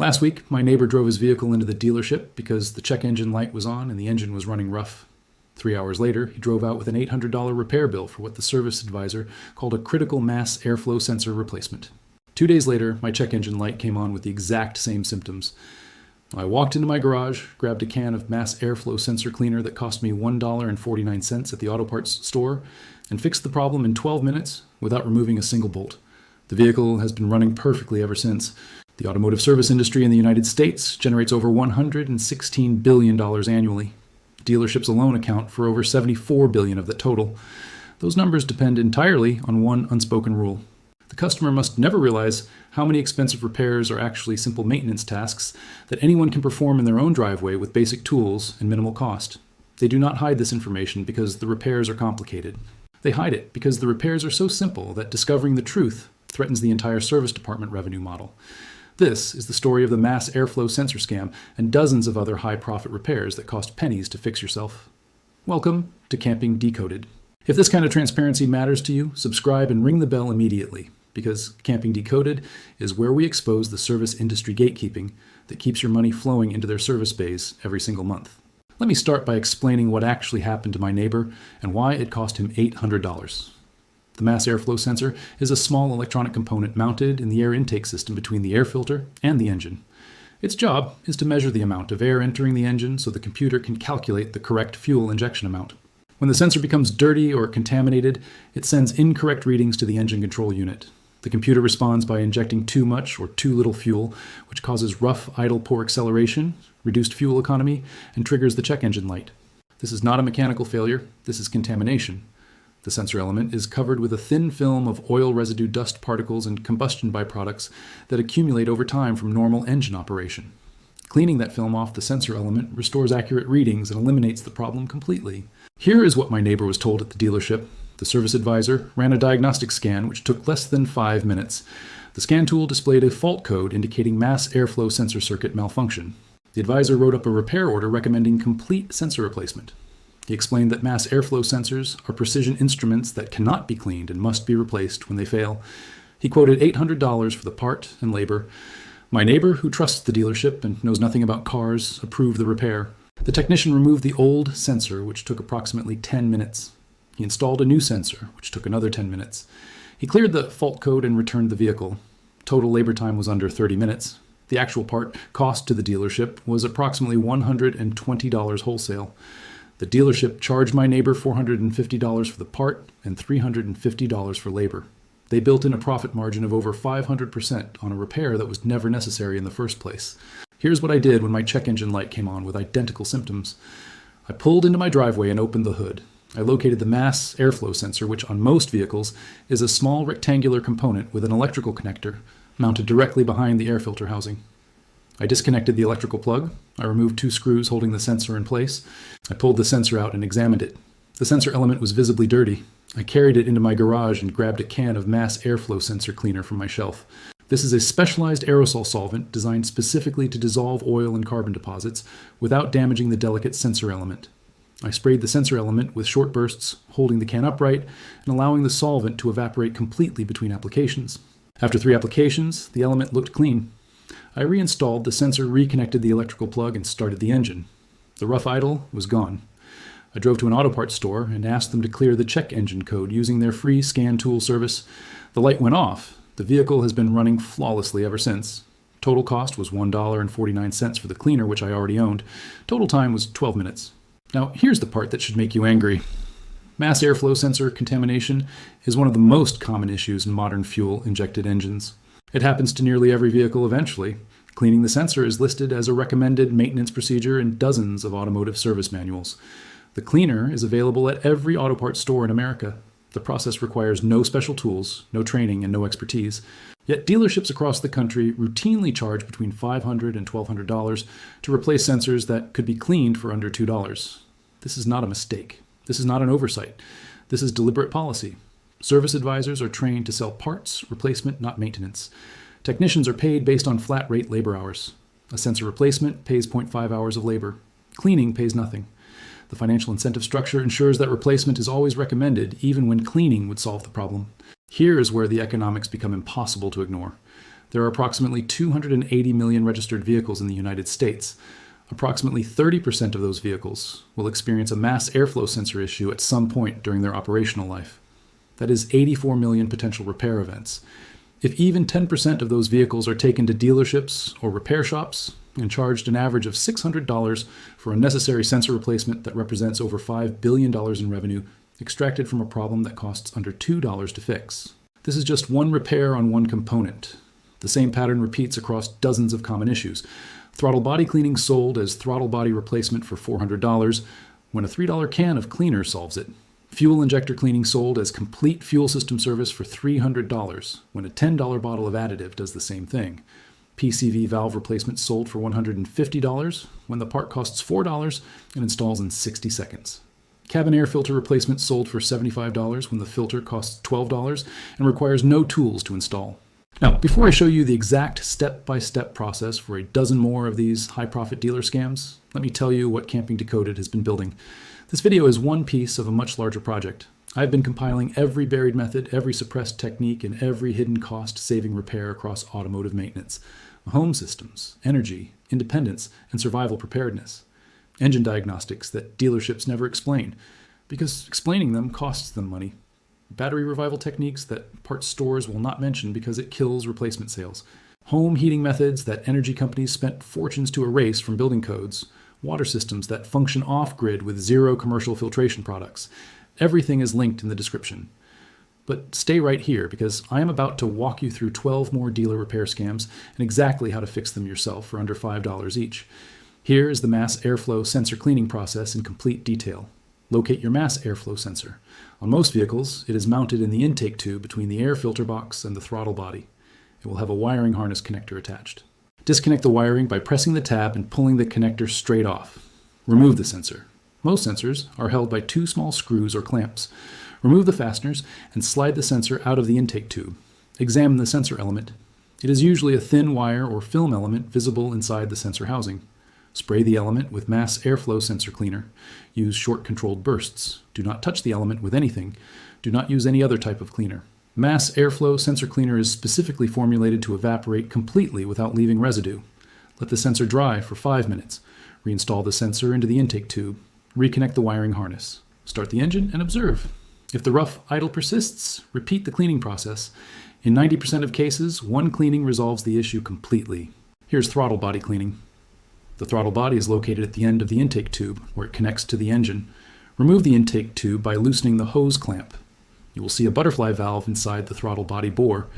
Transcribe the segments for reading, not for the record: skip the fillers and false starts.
Last week, my neighbor drove his vehicle into the dealership because the check engine light was on and the engine was running rough. 3 hours later, he drove out with an $800 repair bill for what the service advisor called a critical mass airflow sensor replacement. 2 days later, my check engine light came on with the exact same symptoms. I walked into my garage, grabbed a can of mass airflow sensor cleaner that cost me $1.49 at the auto parts store, and fixed the problem in 12 minutes without removing a single bolt. The vehicle has been running perfectly ever since. The automotive service industry in the United States generates over $116 billion annually. Dealerships alone account for over $74 billion of that total. Those numbers depend entirely on one unspoken rule. The customer must never realize how many expensive repairs are actually simple maintenance tasks that anyone can perform in their own driveway with basic tools and minimal cost. They do not hide this information because the repairs are complicated. They hide it because the repairs are so simple that discovering the truth threatens the entire service department revenue model. This is the story of the mass airflow sensor scam and dozens of other high-profit repairs that cost pennies to fix yourself. Welcome to Camping Decoded. If this kind of transparency matters to you, subscribe and ring the bell immediately, because Camping Decoded is where we expose the service industry gatekeeping that keeps your money flowing into their service bays every single month. Let me start by explaining what actually happened to my neighbor and why it cost him $800. The mass airflow sensor is a small electronic component mounted in the air intake system between the air filter and the engine. Its job is to measure the amount of air entering the engine so the computer can calculate the correct fuel injection amount. When the sensor becomes dirty or contaminated, it sends incorrect readings to the engine control unit. The computer responds by injecting too much or too little fuel, which causes rough idle poor acceleration, reduced fuel economy, and triggers the check engine light. This is not a mechanical failure, this is contamination. The sensor element is covered with a thin film of oil residue dust particles and combustion byproducts that accumulate over time from normal engine operation. Cleaning that film off the sensor element restores accurate readings and eliminates the problem completely. Here is what my neighbor was told at the dealership. The service advisor ran a diagnostic scan which took less than 5 minutes. The scan tool displayed a fault code indicating mass airflow sensor circuit malfunction. The advisor wrote up a repair order recommending complete sensor replacement. He explained that mass airflow sensors are precision instruments that cannot be cleaned and must be replaced when they fail. He quoted $800 for the part and labor. My neighbor, who trusts the dealership and knows nothing about cars, approved the repair. The technician removed the old sensor, which took approximately 10 minutes. He installed a new sensor, which took another 10 minutes. He cleared the fault code and returned the vehicle. Total labor time was under 30 minutes. The actual part cost to the dealership was approximately $120 wholesale. The dealership charged my neighbor $450 for the part and $350 for labor. They built in a profit margin of over 500% on a repair that was never necessary in the first place. Here's what I did when my check engine light came on with identical symptoms. I pulled into my driveway and opened the hood. I located the mass airflow sensor, which on most vehicles is a small rectangular component with an electrical connector mounted directly behind the air filter housing. I disconnected the electrical plug. I removed 2 screws holding the sensor in place. I pulled the sensor out and examined it. The sensor element was visibly dirty. I carried it into my garage and grabbed a can of mass airflow sensor cleaner from my shelf. This is a specialized aerosol solvent designed specifically to dissolve oil and carbon deposits without damaging the delicate sensor element. I sprayed the sensor element with short bursts, holding the can upright and allowing the solvent to evaporate completely between applications. After 3 applications, the element looked clean. I reinstalled the sensor, reconnected the electrical plug, and started the engine. The rough idle was gone. I drove to an auto parts store and asked them to clear the check engine code using their free scan tool service. The light went off. The vehicle has been running flawlessly ever since. Total cost was $1.49 for the cleaner, which I already owned. Total time was 12 minutes. Now, here's the part that should make you angry. Mass airflow sensor contamination is one of the most common issues in modern fuel-injected engines. It happens to nearly every vehicle eventually. Cleaning the sensor is listed as a recommended maintenance procedure in dozens of automotive service manuals. The cleaner is available at every auto parts store in America. The process requires no special tools, no training, and no expertise. Yet dealerships across the country routinely charge between $500 and $1,200 to replace sensors that could be cleaned for under $2. This is not a mistake. This is not an oversight. This is deliberate policy. Service advisors are trained to sell parts, replacement, not maintenance. Technicians are paid based on flat rate labor hours. A sensor replacement pays 0.5 hours of labor. Cleaning pays nothing. The financial incentive structure ensures that replacement is always recommended, even when cleaning would solve the problem. Here is where the economics become impossible to ignore. There are approximately 280 million registered vehicles in the United States. Approximately 30% of those vehicles will experience a mass airflow sensor issue at some point during their operational life. That is 84 million potential repair events. If even 10% of those vehicles are taken to dealerships or repair shops and charged an average of $600 for a necessary sensor replacement that represents over $5 billion in revenue extracted from a problem that costs under $2 to fix. This is just one repair on one component. The same pattern repeats across dozens of common issues. Throttle body cleaning sold as throttle body replacement for $400 when a $3 can of cleaner solves it. Fuel injector cleaning sold as complete fuel system service for $300 when a $10 bottle of additive does the same thing. PCV valve replacement sold for $150 when the part costs $4 and installs in 60 seconds. Cabin air filter replacement sold for $75 when the filter costs $12 and requires no tools to install. Now, before I show you the exact step-by-step process for a dozen more of these high-profit dealer scams, let me tell you what Camping Decoded has been building. This video is one piece of a much larger project. I've been compiling every buried method, every suppressed technique, and every hidden cost-saving repair across automotive maintenance, home systems, energy, independence, and survival preparedness. Engine diagnostics that dealerships never explain, because explaining them costs them money. Battery revival techniques that parts stores will not mention because it kills replacement sales. Home heating methods that energy companies spent fortunes to erase from building codes. Water systems that function off-grid with zero commercial filtration products. Everything is linked in the description. But stay right here because I am about to walk you through 12 more dealer repair scams and exactly how to fix them yourself for under $5 each. Here is the mass airflow sensor cleaning process in complete detail. Locate your mass airflow sensor. On most vehicles, it is mounted in the intake tube between the air filter box and the throttle body. It will have a wiring harness connector attached. Disconnect the wiring by pressing the tab and pulling the connector straight off. Remove the sensor. Most sensors are held by two small screws or clamps. Remove the fasteners and slide the sensor out of the intake tube. Examine the sensor element. It is usually a thin wire or film element visible inside the sensor housing. Spray the element with mass airflow sensor cleaner. Use short controlled bursts. Do not touch the element with anything. Do not use any other type of cleaner. Mass airflow sensor cleaner is specifically formulated to evaporate completely without leaving residue. Let the sensor dry for 5 minutes. Reinstall the sensor into the intake tube. Reconnect the wiring harness. Start the engine and observe. If the rough idle persists, repeat the cleaning process. In 90% of cases, one cleaning resolves the issue completely. Here's throttle body cleaning. The throttle body is located at the end of the intake tube, where it connects to the engine. Remove the intake tube by loosening the hose clamp. You will see a butterfly valve inside the throttle body bore.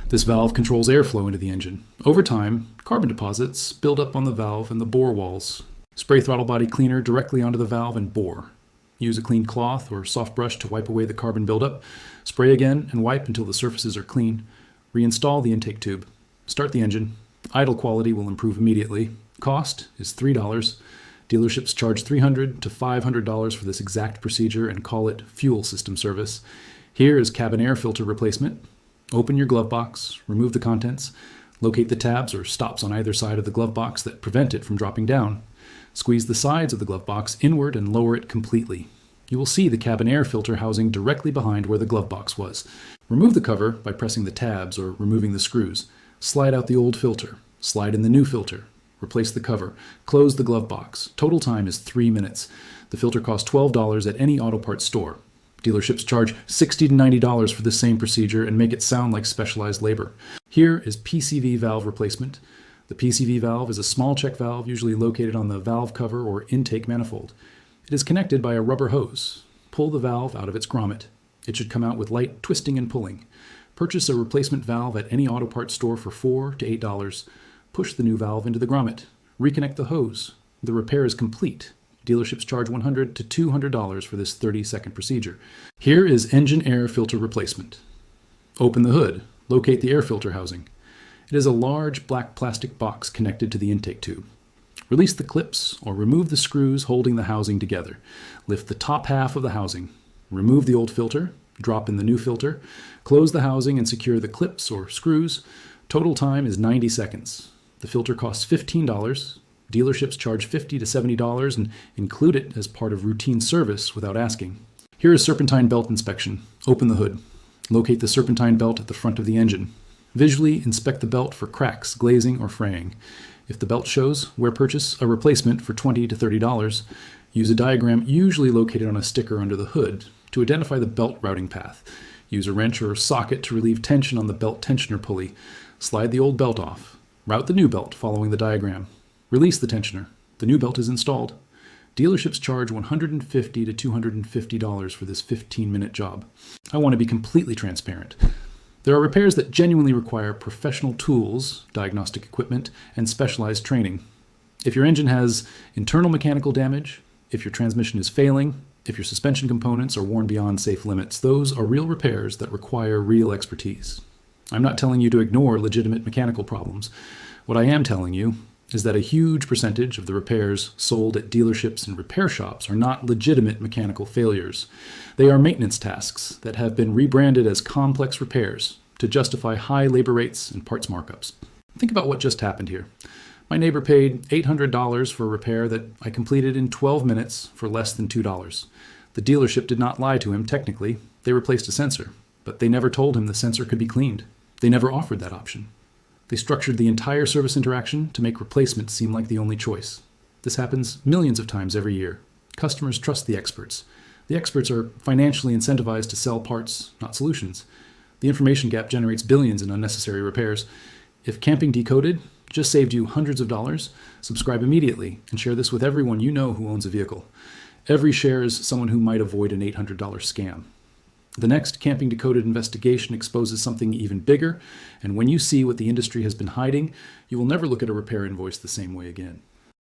This valve controls airflow into the engine. Over time, carbon deposits build up on the valve and the bore walls. Spray throttle body cleaner directly onto the valve and bore. Use a clean cloth or soft brush to wipe away the carbon buildup. Spray again and wipe until the surfaces are clean. Reinstall the intake tube. Start the engine. Idle quality will improve immediately. Cost is $3. Dealerships charge $300 to $500 for this exact procedure and call it fuel system service. Here is cabin air filter replacement. Open your glove box, remove the contents, locate the tabs or stops on either side of the glove box that prevent it from dropping down. Squeeze the sides of the glove box inward and lower it completely. You will see the cabin air filter housing directly behind where the glove box was. Remove the cover by pressing the tabs or removing the screws. Slide out the old filter. Slide in the new filter. Replace the cover. Close the glove box. Total time is 3 minutes. The filter costs $12 at any auto parts store. Dealerships charge $60 to $90 for this same procedure and make it sound like specialized labor. Here is PCV valve replacement. The PCV valve is a small check valve usually located on the valve cover or intake manifold. It is connected by a rubber hose. Pull the valve out of its grommet. It should come out with light twisting and pulling. Purchase a replacement valve at any auto parts store for $4 to $8. Push the new valve into the grommet. Reconnect the hose. The repair is complete. Dealerships charge $100 to $200 for this 30-second procedure. Here is engine air filter replacement. Open the hood. Locate the air filter housing. It is a large black plastic box connected to the intake tube. Release the clips or remove the screws holding the housing together. Lift the top half of the housing. Remove the old filter. Drop in the new filter. Close the housing and secure the clips or screws. Total time is 90 seconds. The filter costs $15. Dealerships charge $50 to $70 and include it as part of routine service without asking. Here is serpentine belt inspection. Open the hood. Locate the serpentine belt at the front of the engine. Visually inspect the belt for cracks, glazing, or fraying. If the belt shows, purchase a replacement for $20 to $30. Use a diagram usually located on a sticker under the hood to identify the belt routing path. Use a wrench or socket to relieve tension on the belt tensioner pulley. Slide the old belt off. Route the new belt following the diagram. Release the tensioner. The new belt is installed. Dealerships charge $150 to $250 for this 15-minute job. I want to be completely transparent. There are repairs that genuinely require professional tools, diagnostic equipment, and specialized training. If your engine has internal mechanical damage, if your transmission is failing, if your suspension components are worn beyond safe limits, those are real repairs that require real expertise. I'm not telling you to ignore legitimate mechanical problems. What I am telling you is that a huge percentage of the repairs sold at dealerships and repair shops are not legitimate mechanical failures. They are maintenance tasks that have been rebranded as complex repairs to justify high labor rates and parts markups. Think about what just happened here. My neighbor paid $800 for a repair that I completed in 12 minutes for less than $2. The dealership did not lie to him technically. They replaced a sensor, but they never told him the sensor could be cleaned. They never offered that option. They structured the entire service interaction to make replacement seem like the only choice. This happens millions of times every year. Customers trust the experts. The experts are financially incentivized to sell parts, not solutions. The information gap generates billions in unnecessary repairs. If Camping Decoded just saved you hundreds of dollars, subscribe immediately and share this with everyone you know who owns a vehicle. Every share is someone who might avoid an $800 scam. The next Camping Decoded investigation exposes something even bigger, and when you see what the industry has been hiding, you will never look at a repair invoice the same way again.